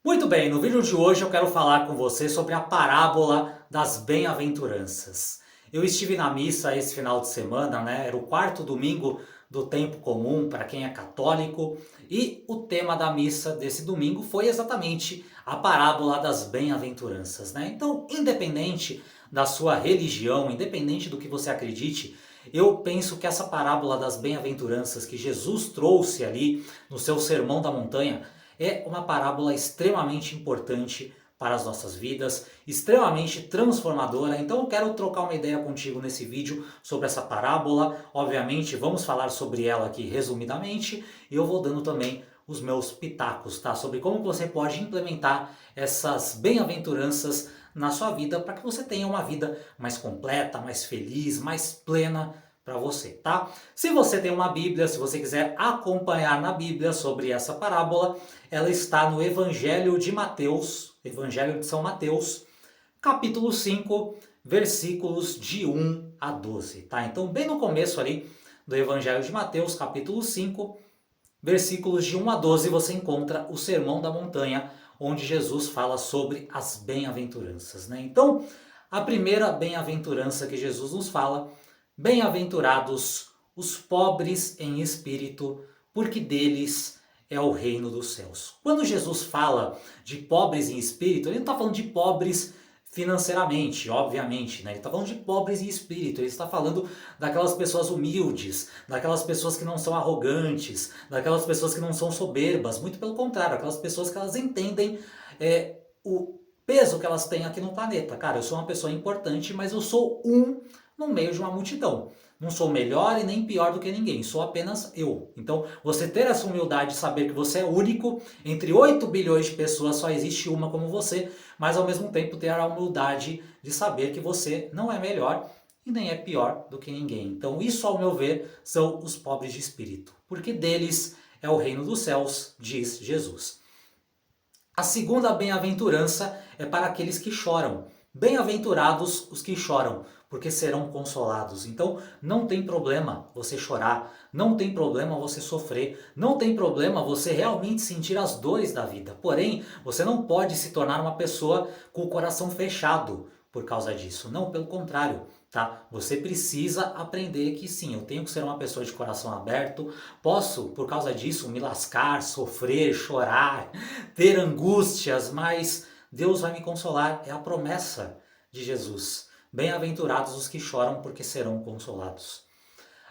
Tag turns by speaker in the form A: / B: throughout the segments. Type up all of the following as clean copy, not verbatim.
A: Muito bem, no vídeo de hoje eu quero falar com você sobre a parábola das bem-aventuranças. Eu estive na missa esse final de semana, né? Era o quarto domingo do tempo comum para quem é católico, e o tema da missa desse domingo foi exatamente a parábola das bem-aventuranças, né? Então, independente da sua religião, independente do que você acredite, eu penso que essa parábola das bem-aventuranças que Jesus trouxe ali no seu Sermão da Montanha é uma parábola extremamente importante para as nossas vidas, extremamente transformadora. Então eu quero trocar uma ideia contigo nesse vídeo sobre essa parábola. Obviamente vamos falar sobre ela aqui resumidamente e eu vou dando também os meus pitacos, tá? Sobre como você pode implementar essas bem-aventuranças na sua vida para que você tenha uma vida mais completa, mais feliz, mais plena para você, tá? Se você tem uma Bíblia, se você quiser acompanhar na Bíblia sobre essa parábola, ela está no Evangelho de Mateus, Evangelho de São Mateus, capítulo 5, versículos de 1 a 12, tá? Então, bem no começo ali do Evangelho de Mateus, capítulo 5, versículos de 1 a 12, você encontra o Sermão da Montanha, onde Jesus fala sobre as bem-aventuranças, né? Então, a primeira bem-aventurança que Jesus nos fala: bem-aventurados os pobres em espírito, porque deles é o reino dos céus. Quando Jesus fala de pobres em espírito, ele não está falando de pobres financeiramente, obviamente, né? Ele está falando de pobres em espírito, ele está falando daquelas pessoas humildes, daquelas pessoas que não são arrogantes, daquelas pessoas que não são soberbas, muito pelo contrário, aquelas pessoas que elas entendem o peso que elas têm aqui no planeta. Cara, eu sou uma pessoa importante, mas eu sou um no meio de uma multidão. Não sou melhor e nem pior do que ninguém, sou apenas eu. Então, você ter essa humildade de saber que você é único, entre 8 bilhões de pessoas só existe uma como você, mas ao mesmo tempo ter a humildade de saber que você não é melhor e nem é pior do que ninguém. Então, isso, ao meu ver, são os pobres de espírito, porque deles é o reino dos céus, diz Jesus. A segunda bem-aventurança é para aqueles que choram. Bem-aventurados os que choram, porque serão consolados. Então, não tem problema você chorar, não tem problema você sofrer, não tem problema você realmente sentir as dores da vida. Porém, você não pode se tornar uma pessoa com o coração fechado por causa disso. Não, pelo contrário, tá? Você precisa aprender que sim, eu tenho que ser uma pessoa de coração aberto, posso, por causa disso, me lascar, sofrer, chorar, ter angústias, mas Deus vai me consolar, é a promessa de Jesus. Bem-aventurados os que choram, porque serão consolados.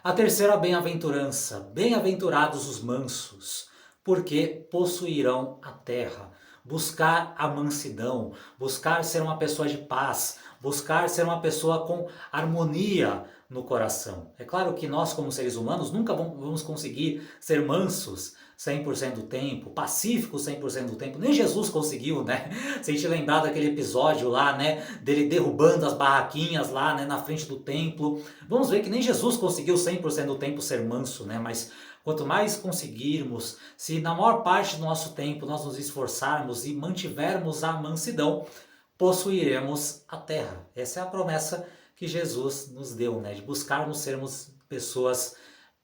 A: A terceira bem-aventurança: bem-aventurados os mansos, porque possuirão a terra. Buscar a mansidão, buscar ser uma pessoa de paz, buscar ser uma pessoa com harmonia no coração. É claro que nós, como seres humanos, nunca vamos conseguir ser mansos 100% do tempo, pacíficos 100% do tempo. Nem Jesus conseguiu, né? Se a gente lembrar daquele episódio lá, né, dele derrubando as barraquinhas lá, né, na frente do templo, vamos ver que nem Jesus conseguiu 100% do tempo ser manso, né? Mas quanto mais conseguirmos, se na maior parte do nosso tempo nós nos esforçarmos e mantivermos a mansidão, possuiremos a terra. Essa é a promessa que Jesus nos deu, né? De buscarmos sermos pessoas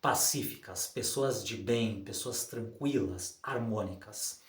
A: pacíficas, pessoas de bem, pessoas tranquilas, harmônicas.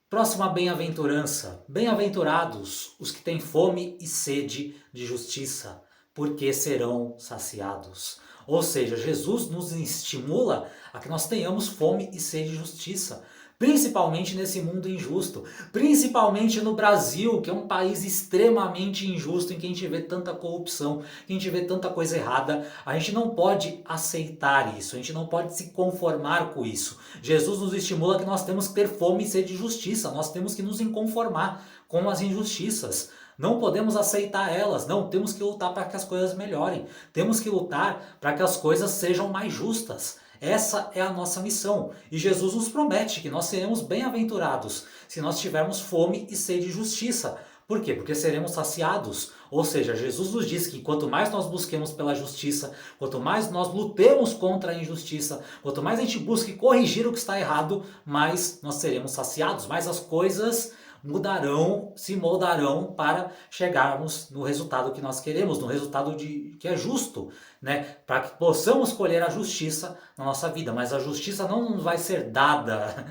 A: Próxima bem-aventurança: bem-aventurados os que têm fome e sede de justiça, porque serão saciados. Ou seja, Jesus nos estimula a que nós tenhamos fome e sede de justiça, principalmente nesse mundo injusto, principalmente no Brasil, que é um país extremamente injusto, em que a gente vê tanta corrupção, que a gente vê tanta coisa errada. A gente não pode aceitar isso, a gente não pode se conformar com isso. Jesus nos estimula que nós temos que ter fome e sede de justiça, nós temos que nos inconformar com as injustiças. Não podemos aceitar elas, não, temos que lutar para que as coisas melhorem, temos que lutar para que as coisas sejam mais justas. Essa é a nossa missão. E Jesus nos promete que nós seremos bem-aventurados se nós tivermos fome e sede de justiça. Por quê? Porque seremos saciados. Ou seja, Jesus nos diz que quanto mais nós busquemos pela justiça, quanto mais nós lutemos contra a injustiça, quanto mais a gente busque corrigir o que está errado, mais nós seremos saciados, mais as coisas mudarão, se moldarão para chegarmos no resultado que nós queremos, no resultado que é justo, né? Para que possamos colher a justiça na nossa vida. Mas a justiça não vai ser dada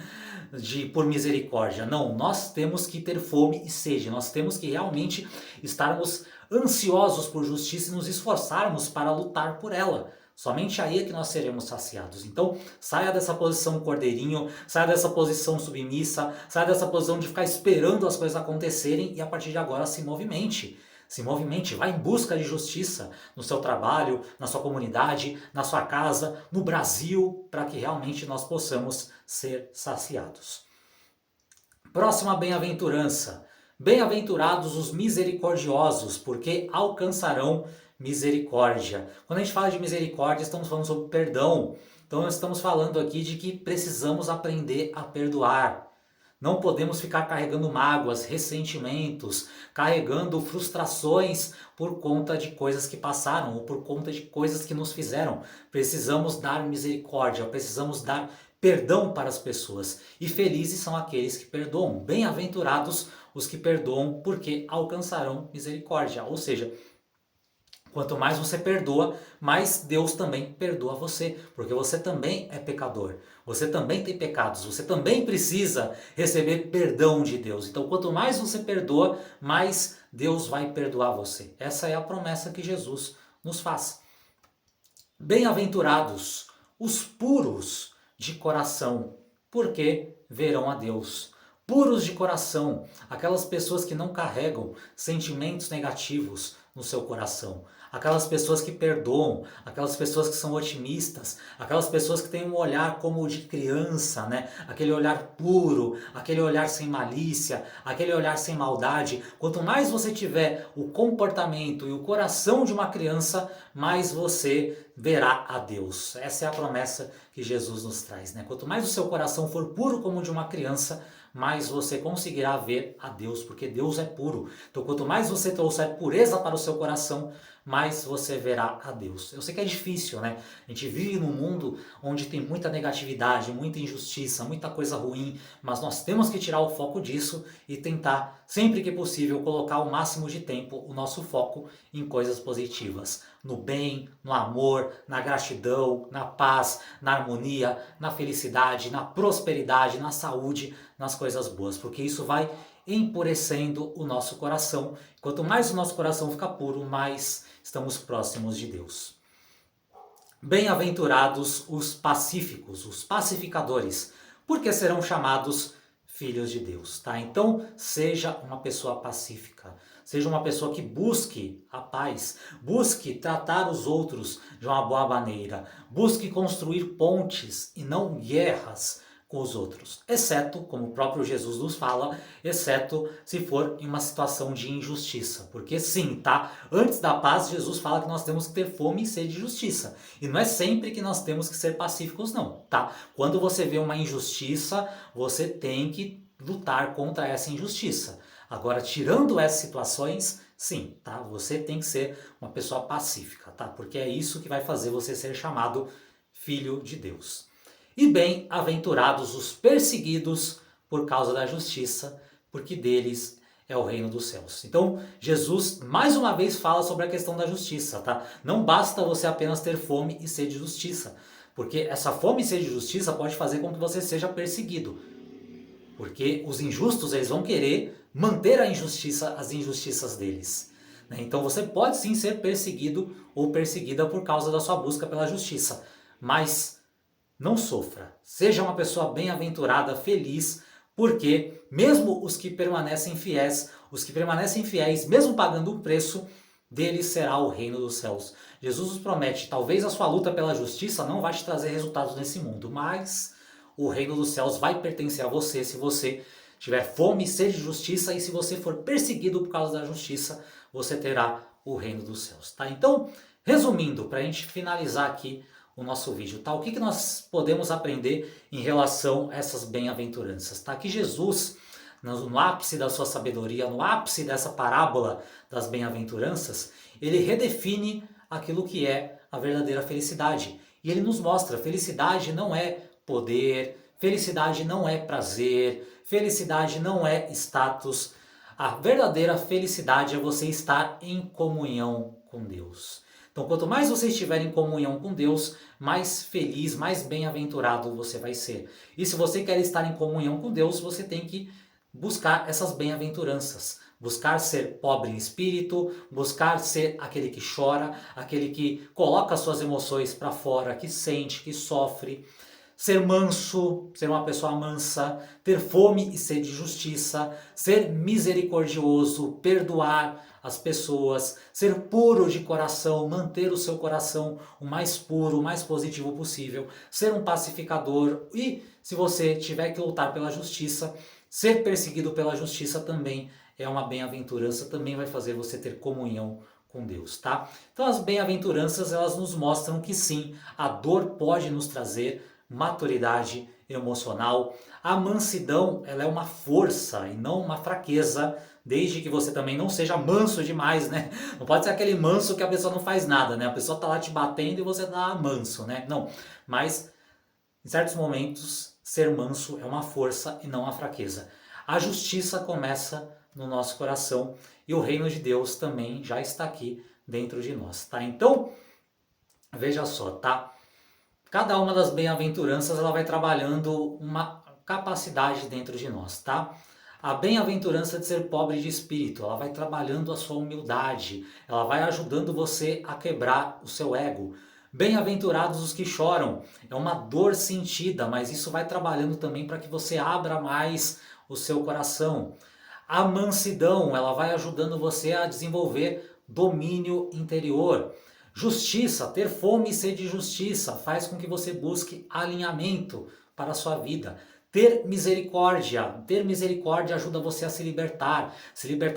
A: por misericórdia. Não, nós temos que ter fome e sede, nós temos que realmente estarmos ansiosos por justiça e nos esforçarmos para lutar por ela. Somente aí é que nós seremos saciados. Então, saia dessa posição cordeirinho, saia dessa posição submissa, saia dessa posição de ficar esperando as coisas acontecerem e a partir de agora se movimente. Se movimente, vá em busca de justiça no seu trabalho, na sua comunidade, na sua casa, no Brasil, para que realmente nós possamos ser saciados. Próxima bem-aventurança. Bem-aventurados os misericordiosos, porque alcançarão misericórdia. Quando a gente fala de misericórdia, estamos falando sobre perdão. Então nós estamos falando aqui de que precisamos aprender a perdoar. Não podemos ficar carregando mágoas, ressentimentos, carregando frustrações por conta de coisas que passaram ou por conta de coisas que nos fizeram. Precisamos dar misericórdia, precisamos dar perdão para as pessoas. E felizes são aqueles que perdoam. Bem-aventurados os que perdoam, porque alcançarão misericórdia. Ou seja, quanto mais você perdoa, mais Deus também perdoa você, porque você também é pecador, você também tem pecados, você também precisa receber perdão de Deus. Então, quanto mais você perdoa, mais Deus vai perdoar você. Essa é a promessa que Jesus nos faz. Bem-aventurados os puros de coração, porque verão a Deus. Puros de coração, aquelas pessoas que não carregam sentimentos negativos no seu coração, aquelas pessoas que perdoam, aquelas pessoas que são otimistas, aquelas pessoas que têm um olhar como o de criança, né? Aquele olhar puro, aquele olhar sem malícia, aquele olhar sem maldade. Quanto mais você tiver o comportamento e o coração de uma criança, mais você verá a Deus. Essa é a promessa que Jesus nos traz, né? Quanto mais o seu coração for puro como o de uma criança, mais você conseguirá ver a Deus, porque Deus é puro. Então, quanto mais você trouxer pureza para o seu coração, mais você verá a Deus. Eu sei que é difícil, né? A gente vive num mundo onde tem muita negatividade, muita injustiça, muita coisa ruim, mas nós temos que tirar o foco disso e tentar, sempre que possível, colocar o máximo de tempo o nosso foco em coisas positivas. No bem, no amor, na gratidão, na paz, na harmonia, na felicidade, na prosperidade, na saúde, nas coisas boas, porque isso vai empurecendo o nosso coração. Quanto mais o nosso coração fica puro, mais estamos próximos de Deus. Bem-aventurados os pacíficos, os pacificadores, porque serão chamados filhos de Deus, tá? Então, seja uma pessoa pacífica, seja uma pessoa que busque a paz, busque tratar os outros de uma boa maneira, busque construir pontes e não guerras com os outros, exceto, como o próprio Jesus nos fala, exceto se for em uma situação de injustiça, porque sim, tá? Antes da paz, Jesus fala que nós temos que ter fome e sede de justiça, e não é sempre que nós temos que ser pacíficos não, tá? Quando você vê uma injustiça, você tem que lutar contra essa injustiça. Agora, tirando essas situações, sim, tá? Você tem que ser uma pessoa pacífica, tá? Porque é isso que vai fazer você ser chamado filho de Deus. E bem-aventurados os perseguidos por causa da justiça, porque deles é o reino dos céus. Então, Jesus mais uma vez fala sobre a questão da justiça, tá? Não basta você apenas ter fome e sede de justiça, porque essa fome e sede de justiça pode fazer com que você seja perseguido. Porque os injustos, eles vão querer manter a injustiça, as injustiças deles. Então você pode sim ser perseguido ou perseguida por causa da sua busca pela justiça, mas não sofra, seja uma pessoa bem-aventurada, feliz, porque mesmo os que permanecem fiéis, mesmo pagando um preço, deles será o reino dos céus. Jesus nos promete, talvez a sua luta pela justiça não vai te trazer resultados nesse mundo, mas o reino dos céus vai pertencer a você se você tiver fome e sede de justiça, e se você for perseguido por causa da justiça, você terá o reino dos céus. Tá? Então, resumindo, para a gente finalizar aqui o nosso vídeo, tá? O que nós podemos aprender em relação a essas bem-aventuranças? Tá? Que Jesus, no ápice da sua sabedoria, no ápice dessa parábola das bem-aventuranças, ele redefine aquilo que é a verdadeira felicidade. E ele nos mostra, felicidade não é poder, felicidade não é prazer, felicidade não é status. A verdadeira felicidade é você estar em comunhão com Deus. Então, quanto mais você estiver em comunhão com Deus, mais feliz, mais bem-aventurado você vai ser. E se você quer estar em comunhão com Deus, você tem que buscar essas bem-aventuranças. Buscar ser pobre em espírito, buscar ser aquele que chora, aquele que coloca suas emoções para fora, que sente, que sofre. Ser manso, ser uma pessoa mansa, ter fome e sede de justiça, ser misericordioso, perdoar as pessoas, ser puro de coração, manter o seu coração o mais puro, o mais positivo possível, ser um pacificador e, se você tiver que lutar pela justiça, ser perseguido pela justiça também é uma bem-aventurança, também vai fazer você ter comunhão com Deus, tá? Então as bem-aventuranças, elas nos mostram que sim, a dor pode nos trazer maturidade emocional. A mansidão, ela é uma força e não uma fraqueza, desde que você também não seja manso demais, né? Não pode ser aquele manso que a pessoa não faz nada, né? A pessoa tá lá te batendo e você tá manso, né? Não, mas em certos momentos, ser manso é uma força e não uma fraqueza. A justiça começa no nosso coração e o reino de Deus também já está aqui dentro de nós, tá? Então, veja só, tá? Cada uma das bem-aventuranças ela vai trabalhando uma capacidade dentro de nós, tá? A bem-aventurança de ser pobre de espírito, ela vai trabalhando a sua humildade, ela vai ajudando você a quebrar o seu ego. Bem-aventurados os que choram, é uma dor sentida, mas isso vai trabalhando também para que você abra mais o seu coração. A mansidão, ela vai ajudando você a desenvolver domínio interior. Justiça, ter fome e sede de justiça, faz com que você busque alinhamento para a sua vida. Ter misericórdia ajuda você a se libertar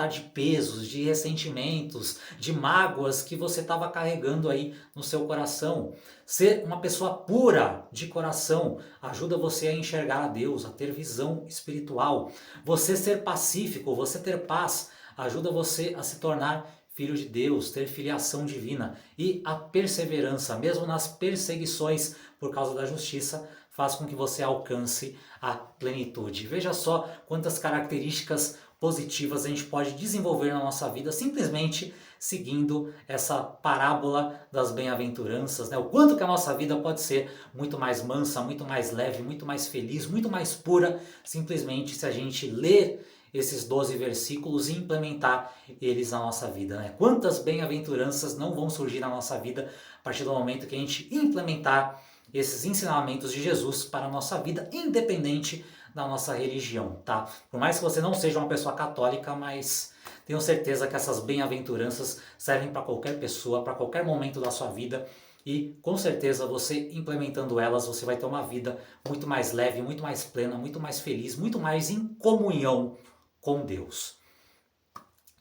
A: de pesos, de ressentimentos, de mágoas que você estava carregando aí no seu coração. Ser uma pessoa pura de coração ajuda você a enxergar a Deus, a ter visão espiritual. Você ser pacífico, você ter paz, ajuda você a se tornar filho de Deus, ter filiação divina. E a perseverança, mesmo nas perseguições por causa da justiça, faz com que você alcance a plenitude. Veja só quantas características positivas a gente pode desenvolver na nossa vida simplesmente seguindo essa parábola das bem-aventuranças, né? O quanto que a nossa vida pode ser muito mais mansa, muito mais leve, muito mais feliz, muito mais pura, simplesmente se a gente ler esses 12 versículos e implementar eles na nossa vida, né? Quantas bem-aventuranças não vão surgir na nossa vida a partir do momento que a gente implementar esses ensinamentos de Jesus para a nossa vida, independente da nossa religião, tá? Por mais que você não seja uma pessoa católica, mas tenho certeza que essas bem-aventuranças servem para qualquer pessoa, para qualquer momento da sua vida, e com certeza você implementando elas, você vai ter uma vida muito mais leve, muito mais plena, muito mais feliz, muito mais em comunhão com Deus.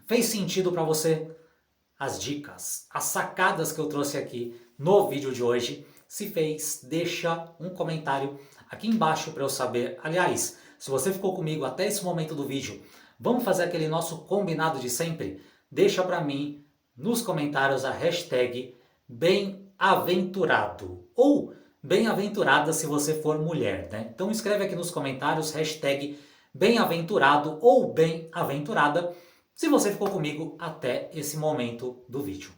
A: Fez sentido para você as dicas, as sacadas que eu trouxe aqui no vídeo de hoje? Se fez, deixa um comentário aqui embaixo para eu saber. Aliás, se você ficou comigo até esse momento do vídeo, vamos fazer aquele nosso combinado de sempre? Deixa para mim nos comentários a hashtag bem-aventurado ou bem-aventurada se você for mulher, né? Então escreve aqui nos comentários hashtag bem-aventurado ou bem-aventurada se você ficou comigo até esse momento do vídeo.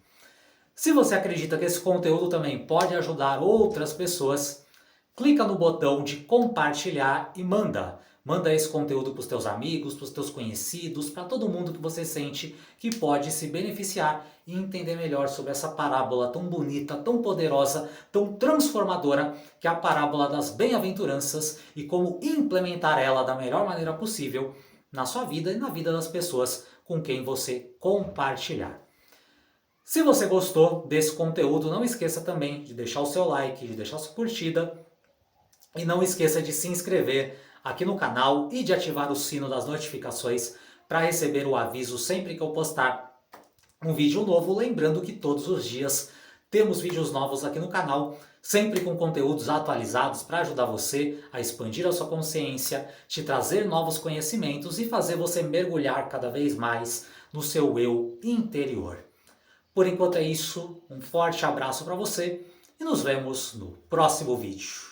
A: Se você acredita que esse conteúdo também pode ajudar outras pessoas, clica no botão de compartilhar e manda. Manda esse conteúdo para os teus amigos, para os teus conhecidos, para todo mundo que você sente que pode se beneficiar e entender melhor sobre essa parábola tão bonita, tão poderosa, tão transformadora, que é a parábola das bem-aventuranças e como implementar ela da melhor maneira possível na sua vida e na vida das pessoas com quem você compartilhar. Se você gostou desse conteúdo, não esqueça também de deixar o seu like, de deixar a sua curtida e não esqueça de se inscrever aqui no canal e de ativar o sino das notificações para receber o aviso sempre que eu postar um vídeo novo. Lembrando que todos os dias temos vídeos novos aqui no canal, sempre com conteúdos atualizados para ajudar você a expandir a sua consciência, te trazer novos conhecimentos e fazer você mergulhar cada vez mais no seu eu interior. Por enquanto é isso, um forte abraço para você e nos vemos no próximo vídeo.